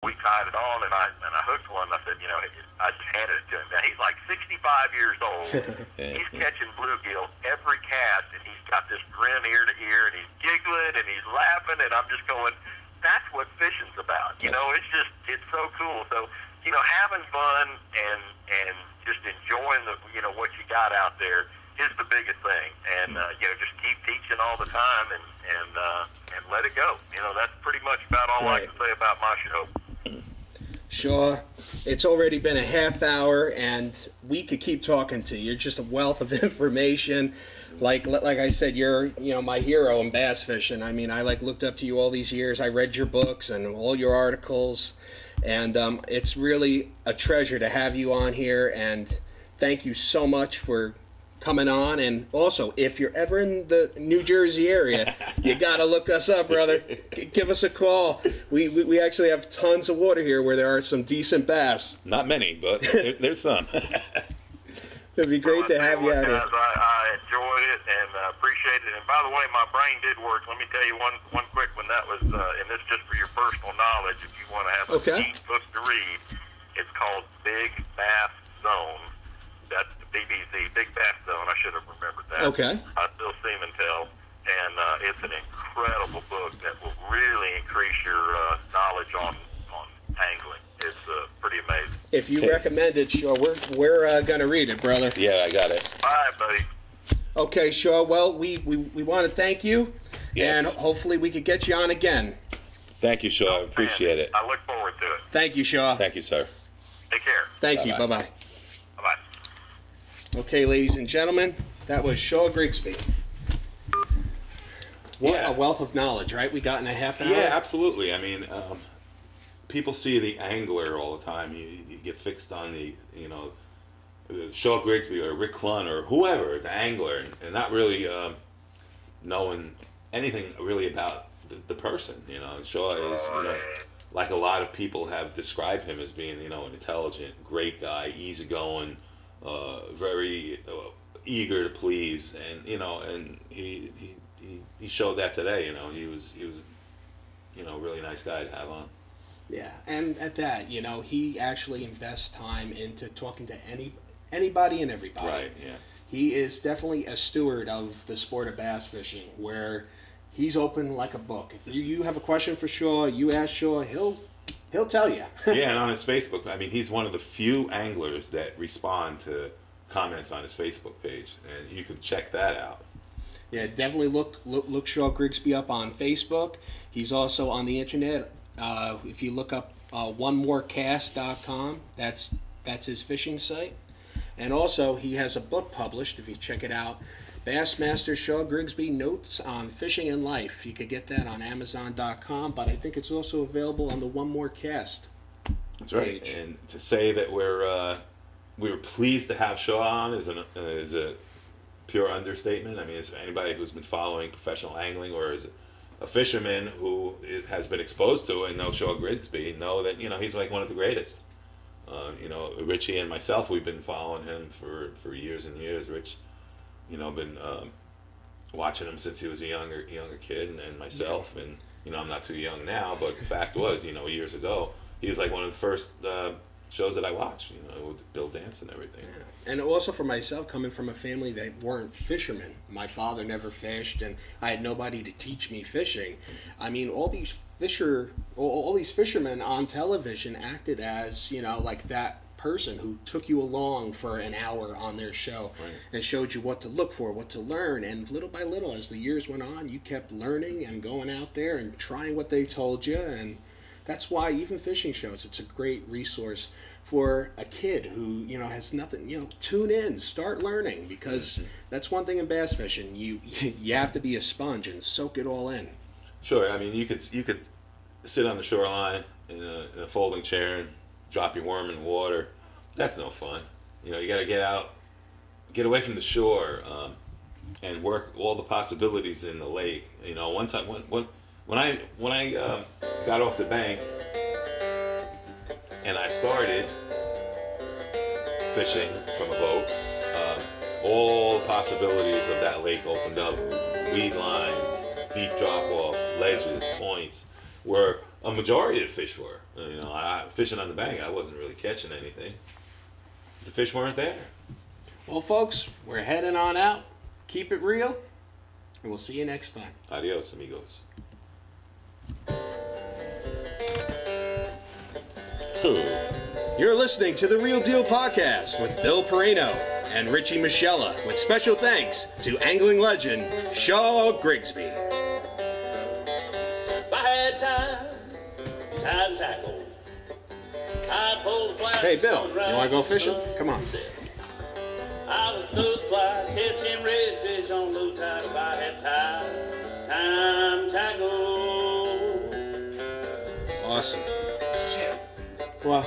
we tied it on, and I hooked one. And I said, I just handed it to him. Now he's like 65 years old. He's catching bluegill every cast, and he's got this grin ear to ear, and he's giggling and he's laughing, and I'm just going, that's what fishing's about. It's so cool. So having fun and just enjoying what you got out there is the biggest thing. And just keep teaching all the time and let it go. That's pretty much about all I can say about my show. Shaw, it's already been a half hour, and we could keep talking to you. You're just a wealth of information. Like I said, you're my hero in bass fishing. I mean, I looked up to you all these years. I read your books and all your articles, and it's really a treasure to have you on here. And thank you so much for coming on. And also, if you're ever in the New Jersey area, you gotta look us up, brother. Give us a call. We actually have tons of water here where there are some decent bass. Not many, but there's some. It'd be great to have you out here. I enjoyed it and appreciate it. And by the way, my brain did work. Let me tell you one quick one. That was, and this just for your personal knowledge, if you want to have a neat book to read, it's called Big Bass Zone. That's the BBC, Big Bass Zone. I should have remembered that. Okay. I still seem and tell. And it's an incredible book that will really increase your knowledge on angling. It's pretty amazing. If you recommend it, Shaw, we're going to read it, brother. Yeah, I got it. All right, buddy. Okay, Shaw, well, we want to thank you, and hopefully we could get you on again. Thank you, Shaw. I appreciate it. I look forward to it. Thank you, Shaw. Thank you, sir. Take care. Thank you. Bye-bye. Bye-bye. Okay, ladies and gentlemen, that was Shaw Grigsby. What a wealth of knowledge, right? We got in a half hour. Yeah, absolutely. I mean, people see the angler all the time. You get fixed on the Shaw Grigsby or Rick Clunn or whoever, the angler, and not really knowing anything really about the person. Shaw is, like a lot of people have described him as being, an intelligent, great guy, easygoing, very eager to please, and and he showed that today. He was a really nice guy to have on. Yeah, and at that, he actually invests time into talking to anybody and everybody. Right, yeah. He is definitely a steward of the sport of bass fishing, where he's open like a book. If you have a question for Shaw, you ask Shaw, he'll tell you. Yeah, and on his Facebook, I mean, he's one of the few anglers that respond to comments on his Facebook page, and you can check that out. Yeah, definitely look Shaw Grigsby up on Facebook. He's also on the internet. If you look up onemorecast.com, that's his fishing site. And also, he has a book published, if you check it out, Bassmaster Shaw Grigsby Notes on Fishing and Life. You could get that on Amazon.com, but I think it's also available on the One More Cast That's right. Page. And to say that we were pleased to have Shaw on is a pure understatement. I mean, it's anybody who's been following professional angling or is a fisherman who has been exposed to it and knows Shaw Grigsby know that he's like one of the greatest. Richie and myself, we've been following him for years and years. Rich, been watching him since he was a younger kid, and myself, and I'm not too young now, but the fact was, years ago, he was like one of the first shows that I watched, with Bill Dance and everything. Yeah. And also for myself, coming from a family that weren't fishermen, my father never fished, and I had nobody to teach me fishing. I mean, all these fishermen on television acted as, like that person who took you along for an hour on their show and showed you what to look for, what to learn, and little by little, as the years went on, you kept learning and going out there and trying what they told you, and that's why even fishing shows, it's a great resource for a kid who, has nothing, tune in, start learning, because that's one thing in bass fishing. You have to be a sponge and soak it all in. Sure. I mean, you could sit on the shoreline in a folding chair and drop your worm in the water. That's no fun. You got to get out, get away from the shore, and work all the possibilities in the lake. Once when I got off the bank and I started fishing from a boat, all the possibilities of that lake opened up. Weed lines, deep drop-offs, ledges, points, where a majority of the fish were. You know, fishing on the bank, I wasn't really catching anything. The fish weren't there. Well, folks, we're heading on out. Keep it real, and we'll see you next time. Adios, amigos. You're listening to The Real Deal Podcast with Bill Peraino and Richie Michella, with special thanks to angling legend Shaw Grigsby. If I had time to tackle, I'd pull the flag. Hey, Bill, you want to go fishing? Come on. I would throw the fly, catch them redfish on low tide if I had time to tackle. Awesome. Well.